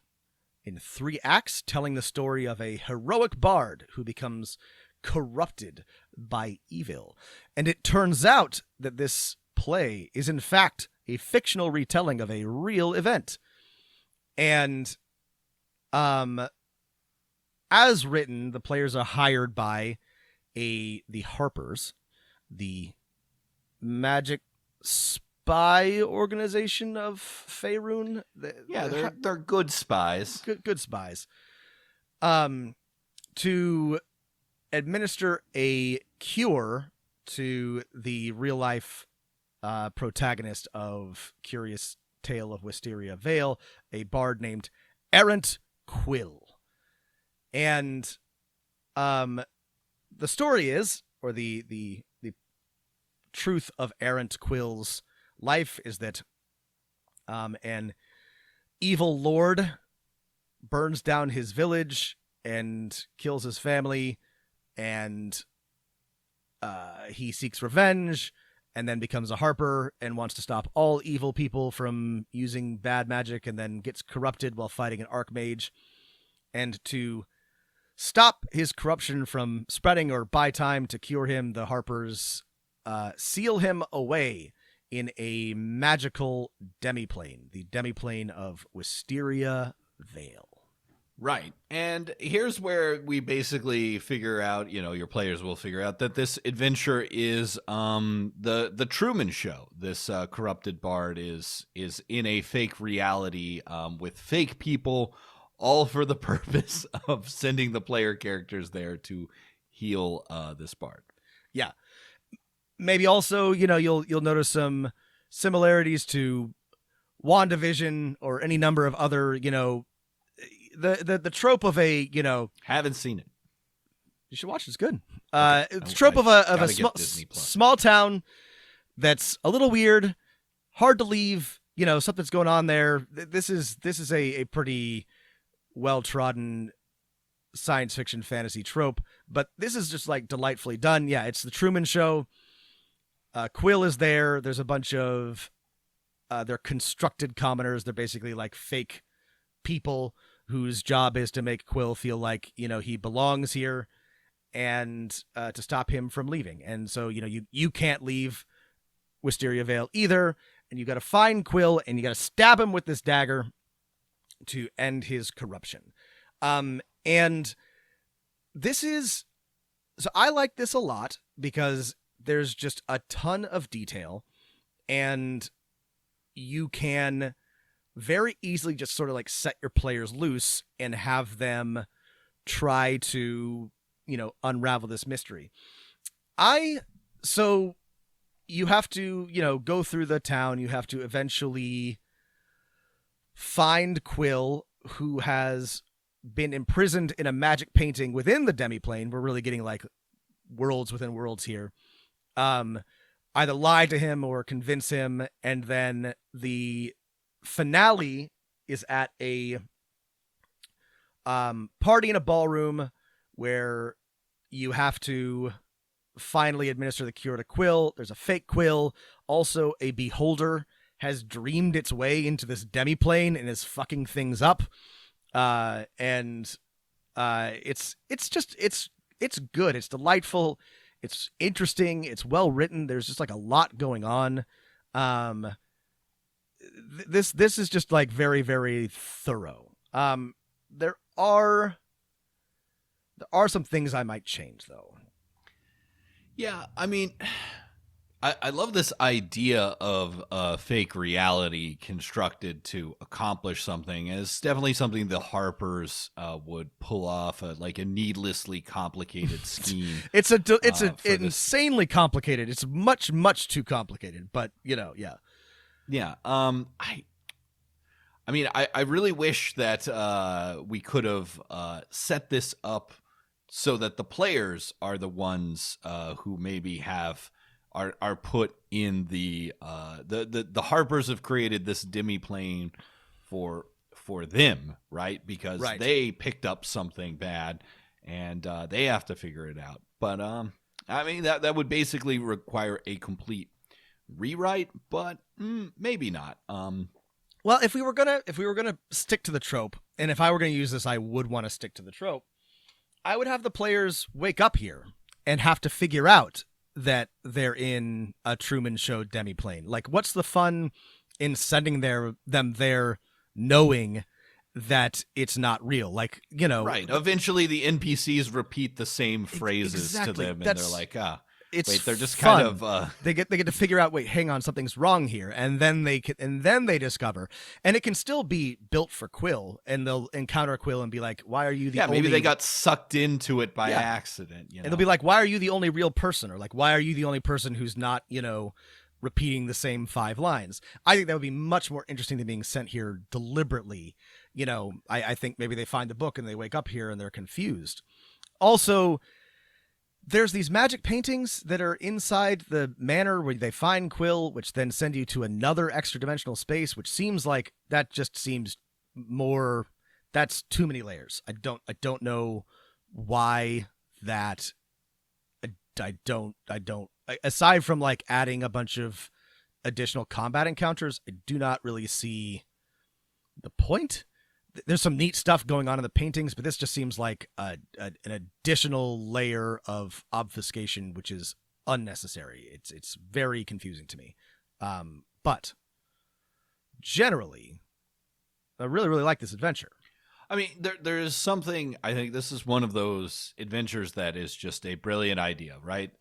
in 3 acts telling the story of a heroic bard who becomes corrupted by evil. And it turns out that this play is in fact a fictional retelling of a real event. And as written, the players are hired by the Harpers, the magic spy organization of Faerun. They're good spies. Good spies. To administer a cure to the real life protagonist of Curious Tale of Wisteria Vale, a bard named Errant Quill. And the story is, or the truth of Errant Quill's life is that an evil lord burns down his village and kills his family, and he seeks revenge and then becomes a harper and wants to stop all evil people from using bad magic, and then gets corrupted while fighting an archmage. And to stop his corruption from spreading or buy time to cure him, the Harpers seal him away in a magical demiplane, the demiplane of Wisteria Vale. Right. And here's where we basically figure out, your players will figure out that this adventure is the Truman Show. This corrupted bard is in a fake reality with fake people, all for the purpose of sending the player characters there to heal this bard. Yeah. Maybe also, you'll notice some similarities to WandaVision or any number of other, the trope of a, Haven't seen it. you should watch it. It's good. Okay. It's a trope of a small town that's a little weird, hard to leave, something's going on there. This is a pretty well-trodden science fiction fantasy trope, but this is just like delightfully done. Yeah, it's the Truman Show. Quill is there. There's a bunch of they're constructed commoners. They're basically like fake people whose job is to make Quill feel like, he belongs here and to stop him from leaving. And so, you can't leave Wisteria Vale either, and you got to find Quill and you got to stab him with this dagger to end his corruption. And this is, so I like this a lot because there's just a ton of detail, and you can very easily just sort of like set your players loose and have them try to, unravel this mystery. So you have to, go through the town. You have to eventually find Quill, who has been imprisoned in a magic painting within the demiplane. We're really getting like worlds within worlds here. Either lie to him or convince him, and then the finale is at a party in a ballroom where you have to finally administer the cure to Quill. There's a fake Quill. Also, a beholder has dreamed its way into this demiplane and is fucking things up. It's good. It's delightful. It's interesting. It's well written. There's just like a lot going on. This is just like very, very thorough. There are some things I might change though. Yeah, I mean, I love this idea of a fake reality constructed to accomplish something. It's definitely something the Harpers would pull off, like a needlessly complicated scheme. It's insanely complicated. It's much, much too complicated. But yeah. Yeah. I really wish that we could have set this up so that the players are the ones who maybe are put in the Harpers have created this demiplane for them, right? Because they picked up something bad and they have to figure it out. But that would basically require a complete rewrite, but maybe not. Well, if we were gonna stick to the trope, and if I were gonna use this, I would want to stick to the trope. I would have the players wake up here and have to figure out that they're in a Truman Show demiplane. Like, what's the fun in sending them there knowing that it's not real? Like, right. Eventually, the NPCs repeat the same phrases to them, and they're like, they're just fun. kind of they get to figure out, wait, hang on, something's wrong here, and then they discover, and it can still be built for Quill, and they'll encounter Quill and be like, why are you the only... maybe they got sucked into it by accident, and they'll be like, why are you the only real person, or like, why are you the only person who's not repeating the same 5 lines? I think that would be much more interesting than being sent here deliberately. I think maybe they find the book and they wake up here and they're confused. Also, there's these magic paintings that are inside the manor where they find Quill, which then send you to another extra dimensional space, which seems like more, that's too many layers. I don't know why that. I don't, aside from like adding a bunch of additional combat encounters, I do not really see the point. There's some neat stuff going on in the paintings, but this just seems like an additional layer of obfuscation, which is unnecessary. It's very confusing to me. But generally, I really, really like this adventure. I mean, there is something. I think this is one of those adventures that is just a brilliant idea, right?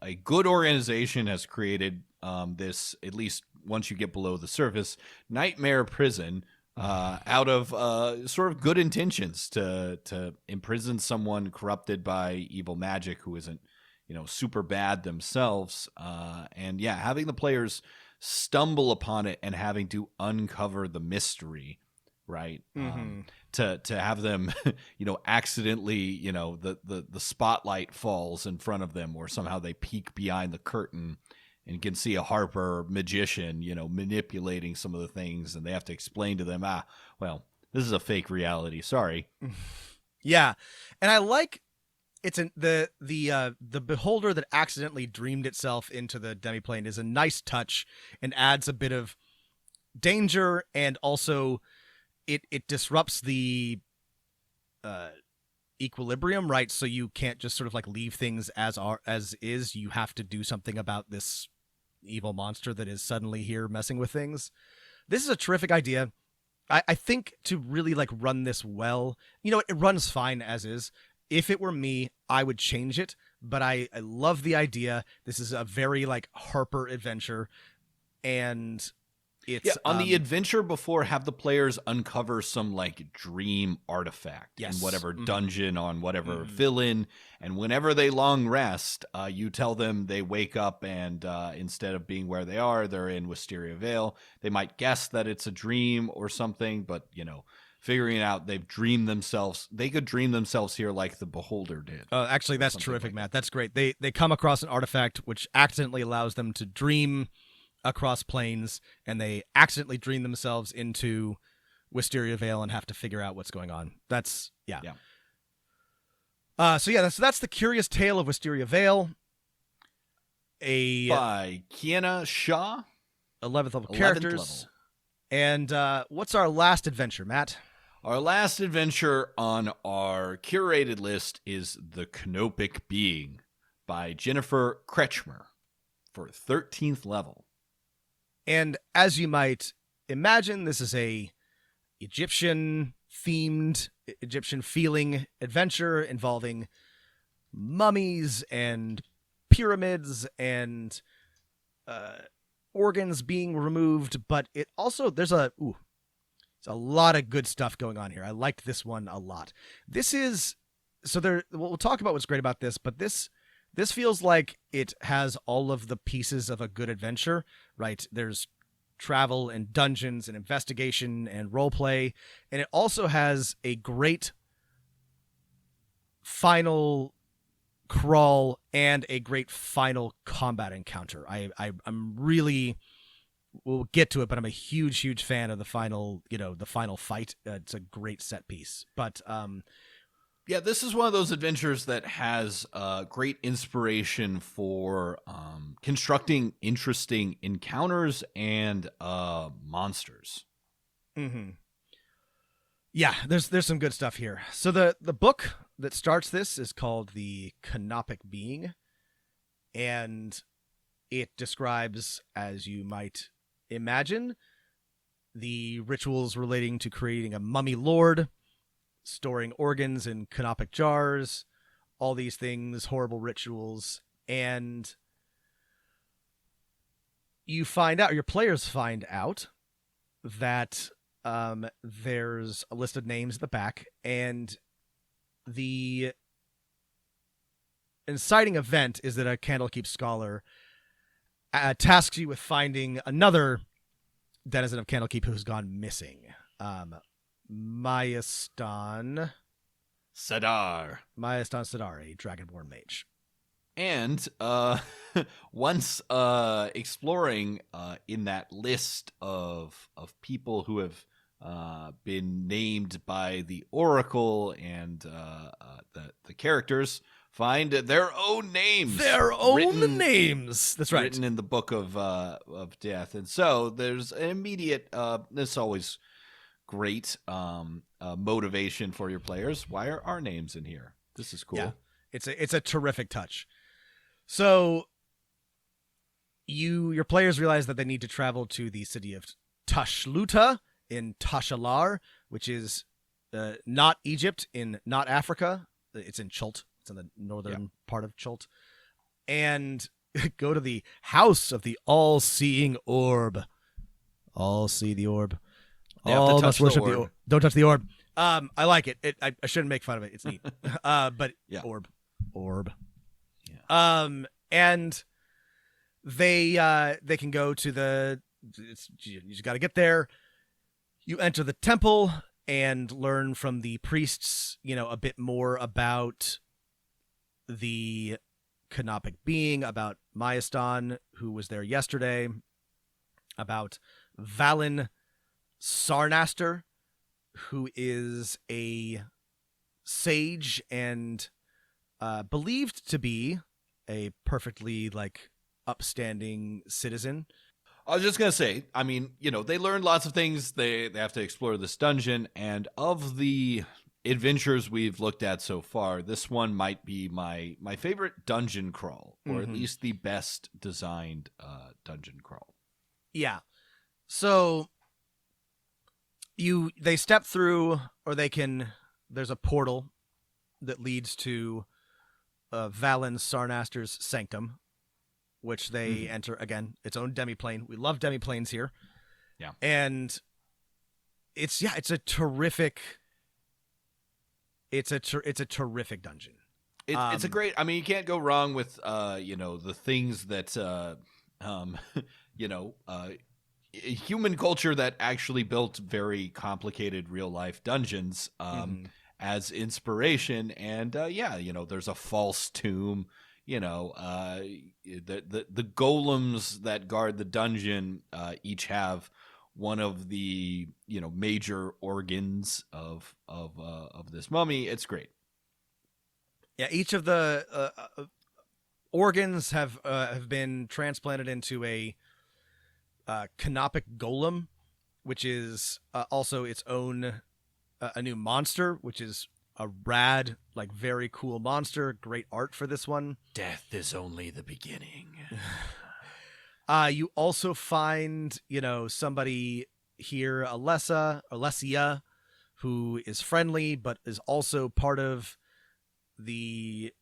A good organization has created this, at least once you get below the surface, nightmare prison out of sort of good intentions to imprison someone corrupted by evil magic who isn't, super bad themselves. And yeah, having the players stumble upon it and having to uncover the mystery. Right. To have them, accidentally, the spotlight falls in front of them, or somehow they peek behind the curtain and can see a Harper magician, manipulating some of the things, and they have to explain to them, well, this is a fake reality. Sorry. Yeah. And I like the beholder that accidentally dreamed itself into the demiplane is a nice touch and adds a bit of danger, and also it disrupts the equilibrium, right? So you can't just sort of like leave things as is. You have to do something about this evil monster that is suddenly here messing with things. This is a terrific idea. I think to really like run this well, it runs fine as is. If it were me, I would change it, but I love the idea. This is a very like Harper adventure, and it's on the adventure before, have the players uncover some like dream artifact in whatever dungeon on whatever villain, and whenever they long rest, you tell them they wake up and instead of being where they are, they're in Wisteria Vale. They might guess that it's a dream or something, but figuring out they could dream themselves here like the Beholder did. Actually, that's terrific, like Matt. That's great. They come across an artifact which accidentally allows them to dream across planes, and they accidentally dream themselves into Wisteria Vale and have to figure out what's going on. That's yeah. That's the Curious Tale of Wisteria Vale. By Kiana Shaw, 11th level characters. And what's our last adventure, Matt? Our last adventure on our curated list is The Canopic Being by Jennifer Kretschmer for 13th level. And as you might imagine, this is a Egyptian-themed, Egyptian-feeling adventure involving mummies and pyramids and organs being removed. But it also, there's a lot of good stuff going on here. I liked this one a lot. We'll talk about what's great about this, but this feels like it has all of the pieces of a good adventure, right? There's travel and dungeons and investigation and roleplay, and it also has a great final crawl and a great final combat encounter. I'm really, we'll get to it, but I'm a huge fan of the final fight. It's a great set piece, but yeah, this is one of those adventures that has great inspiration for constructing interesting encounters and monsters. Mm-hmm. Yeah, there's some good stuff here. So the book that starts this is called The Canopic Being, and it describes, as you might imagine, the rituals relating to creating a mummy lord, storing organs in canopic jars, all these things, horrible rituals, and your players find out that there's a list of names at the back, and the inciting event is that a Candlekeep scholar tasks you with finding another denizen of Candlekeep who's gone missing. Mayastan Sadar, a dragonborn mage. And once exploring in that list of people who have been named by the Oracle and the characters find their own names. That's right. Written in the Book of Death. And so there's an immediate, this always great motivation for your players. Why are our names in here? This is cool. Yeah, it's a terrific touch. So your players realize that they need to travel to the city of Tashluta in Tashalar, which is not Egypt, not Africa. It's in Chult. It's in the northern part of Chult. And go to the house of the all-seeing orb. All see the orb. All must worship the orb. Don't touch the orb. I like it. I shouldn't make fun of it. It's neat. But orb. Yeah. And they can go to you just got to get there. You enter the temple and learn from the priests, a bit more about the canopic being, about Mayastan, who was there yesterday, about Valen Sarnaster, who is a sage and believed to be a perfectly upstanding citizen. I was just going to say, I mean, they learned lots of things. They have to explore this dungeon. And of the adventures we've looked at so far, this one might be my favorite dungeon crawl, or at least the best designed dungeon crawl. Yeah. So they step through, or there's a portal that leads to Valen Sarnaster's sanctum, which they enter, again, its own demiplane. We love demiplanes here. Yeah. And it's a terrific dungeon. It's a great, I mean, you can't go wrong with the things that human culture that actually built very complicated real life dungeons as inspiration. And there's a false tomb. The golems that guard the dungeon each have one of the major organs of this mummy. It's great. Yeah, each of the organs have been transplanted into a canopic golem, which is also its own a new monster, which is a rad, very cool monster. Great art for this one. Death is only the beginning. You also find, somebody here, Alessia, who is friendly, but is also part of the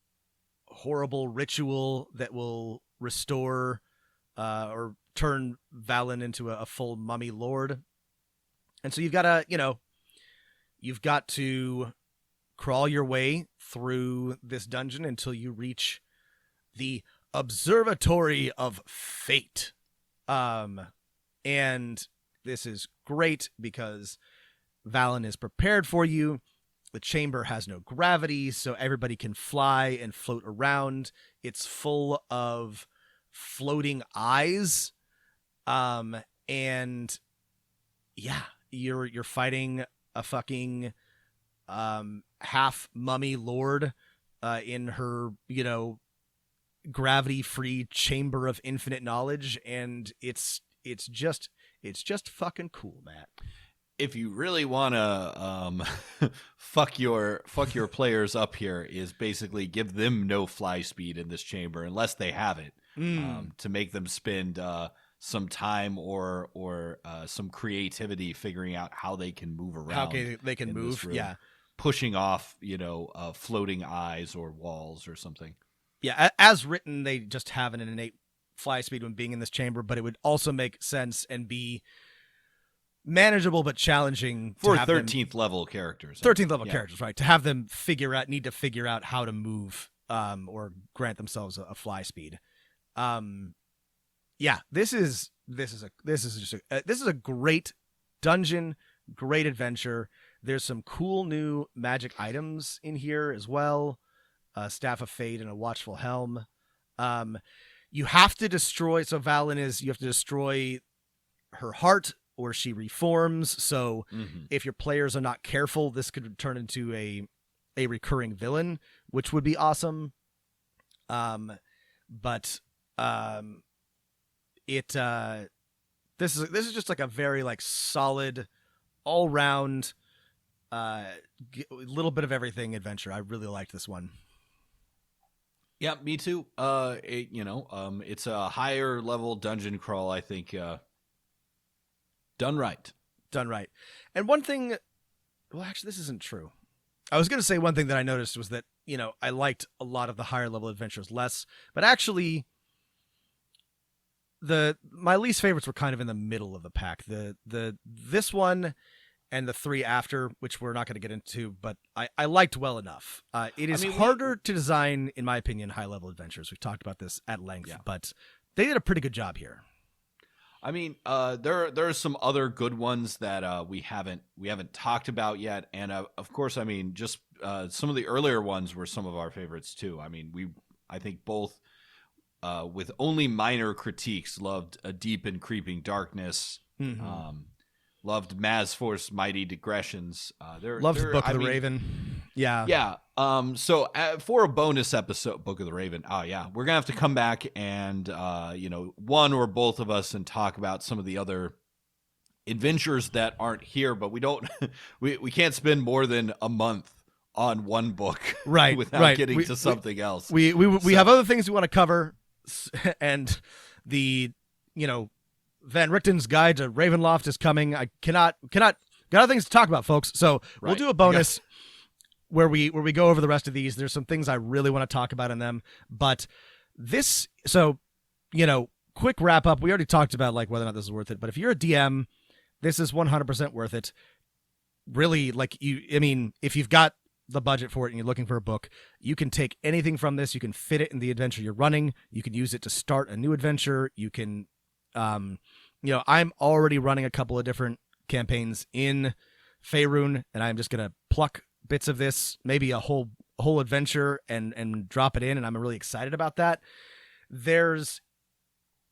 horrible ritual that will restore or turn Valen into a full mummy lord. And so you've got to crawl your way through this dungeon until you reach the Observatory of Fate. And this is great because Valen is prepared for you. The chamber has no gravity, so everybody can fly and float around. It's full of floating eyes. And yeah, you're fighting a fucking half mummy lord in her, gravity-free chamber of infinite knowledge, and it's just fucking cool, Matt. If you really want to fuck your players up here, is basically give them no fly speed in this chamber unless they have it, to make them spend some time or some creativity figuring out how they can move around. How they can move, yeah. Pushing off, floating eyes or walls or something. Yeah, as written, they just have an innate fly speed when being in this chamber, but it would also make sense and be manageable but challenging for 13th level characters. 13th level characters, right? To have them need to figure out how to move or grant themselves a fly speed. Yeah, this is a great dungeon, great adventure. There's some cool new magic items in here as well. Staff of Fate and a Watchful Helm. You have to destroy. So Valen you have to destroy her heart, or she reforms. So if your players are not careful, this could turn into a recurring villain, which would be awesome. This is just a very solid, all round, little bit of everything adventure. I really liked this one. Yeah, me too. It's a higher level dungeon crawl, I think, done right. Done right. And one thing, well, actually, this isn't true. I was going to say one thing that I noticed was that, I liked a lot of the higher level adventures less, but actually my least favorites were kind of in the middle of the pack. This one and the three after, which we're not going to get into, but I liked well enough. It is harder to design, in my opinion, high level adventures. We've talked about this at length, but they did a pretty good job here. I mean, there are some other good ones that we haven't talked about yet, and of course, I mean, just some of the earlier ones were some of our favorites too. I mean, I think both, with only minor critiques, loved A Deep and Creeping Darkness, loved Maz Force Mighty Digressions. Loved the Book of the Raven. Yeah. So for a bonus episode, Book of the Raven, we're gonna have to come back and one or both of us and talk about some of the other adventures that aren't here, but we don't we can't spend more than a month on one book without getting to something else. We have other things we want to cover, and the Van Richten's Guide to Ravenloft is coming. I got other things to talk about, folks. So we'll do a bonus where we go over the rest of these. There's some things I really want to talk about in them, but quick wrap up. We already talked about like whether or not this is worth it, but if you're a DM, this is 100% worth it. Really, if you've got the budget for it and you're looking for a book, you can take anything from this. You can fit it in the adventure you're running. You can use it to start a new adventure. You can, I'm already running a couple of different campaigns in Faerun, and I'm just going to pluck bits of this, maybe a whole adventure and drop it in. And I'm really excited about that. There's,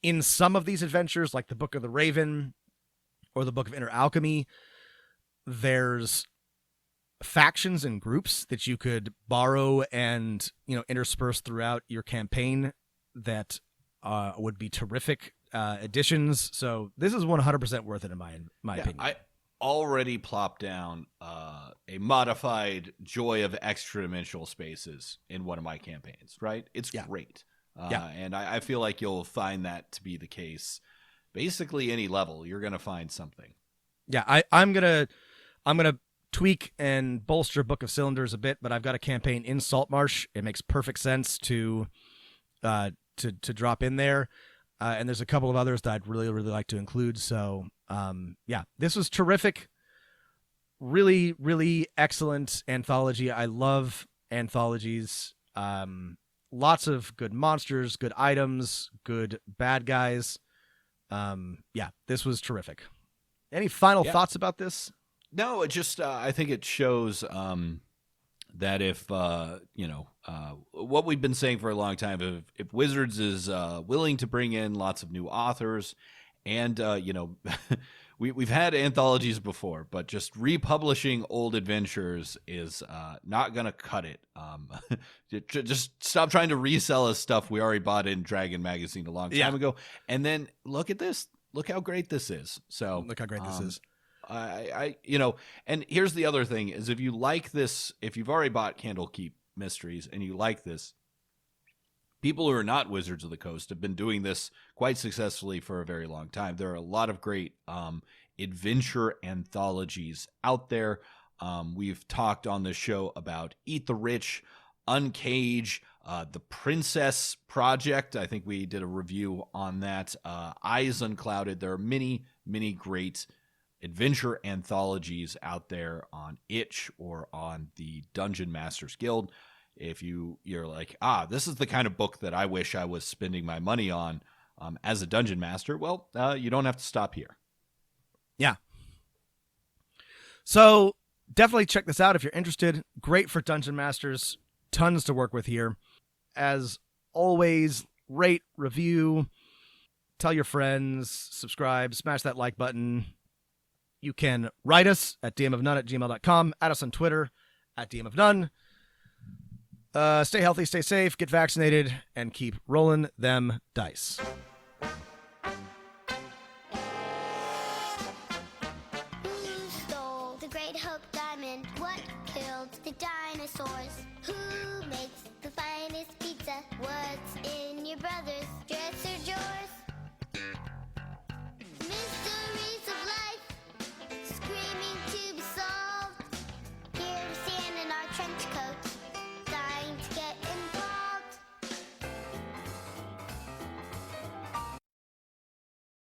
in some of these adventures, like the Book of the Raven or the Book of Inner Alchemy, there's factions and groups that you could borrow and intersperse throughout your campaign that would be terrific additions. So this is 100% worth it in my opinion. I already plopped down a modified Joy of Extra-Dimensional Spaces in one of my campaigns. Right, it's great. And I feel like you'll find that to be the case. Basically, any level you're going to find something. Yeah, I'm gonna tweak and bolster Book of Cylinders a bit, but I've got a campaign in Saltmarsh. It makes perfect sense to drop in there, and there's a couple of others that I'd really like to include. So this was terrific. Really, really excellent anthology. I love anthologies. Lots of good monsters, good items, good bad guys. This was terrific. Any final thoughts about this? No, it just I think it shows that if what we've been saying for a long time, if Wizards is willing to bring in lots of new authors, and we've had anthologies before, but just republishing old adventures is not going to cut it. Just stop trying to resell us stuff we already bought in Dragon Magazine a long time ago, and then look at this. Look how great this is. So look how great this is. And here's the other thing is if you like this, if you've already bought Candlekeep Mysteries and you like this, people who are not Wizards of the Coast have been doing this quite successfully for a very long time. There are a lot of great adventure anthologies out there. We've talked on this show about Eat the Rich, Uncage, the Princess Project. I think we did a review on that. Eyes Unclouded. There are many, many great adventure anthologies out there on Itch or on the Dungeon Masters Guild. If you're like, this is the kind of book that I wish I was spending my money on as a dungeon master, well, you don't have to stop here. Yeah. So definitely check this out if you're interested. Great for dungeon masters. Tons to work with here. As always, rate, review, tell your friends, subscribe, smash that like button. You can write us at dmofnone@gmail.com, add us on Twitter at dmofnone. Stay healthy, stay safe, get vaccinated, and keep rolling them dice.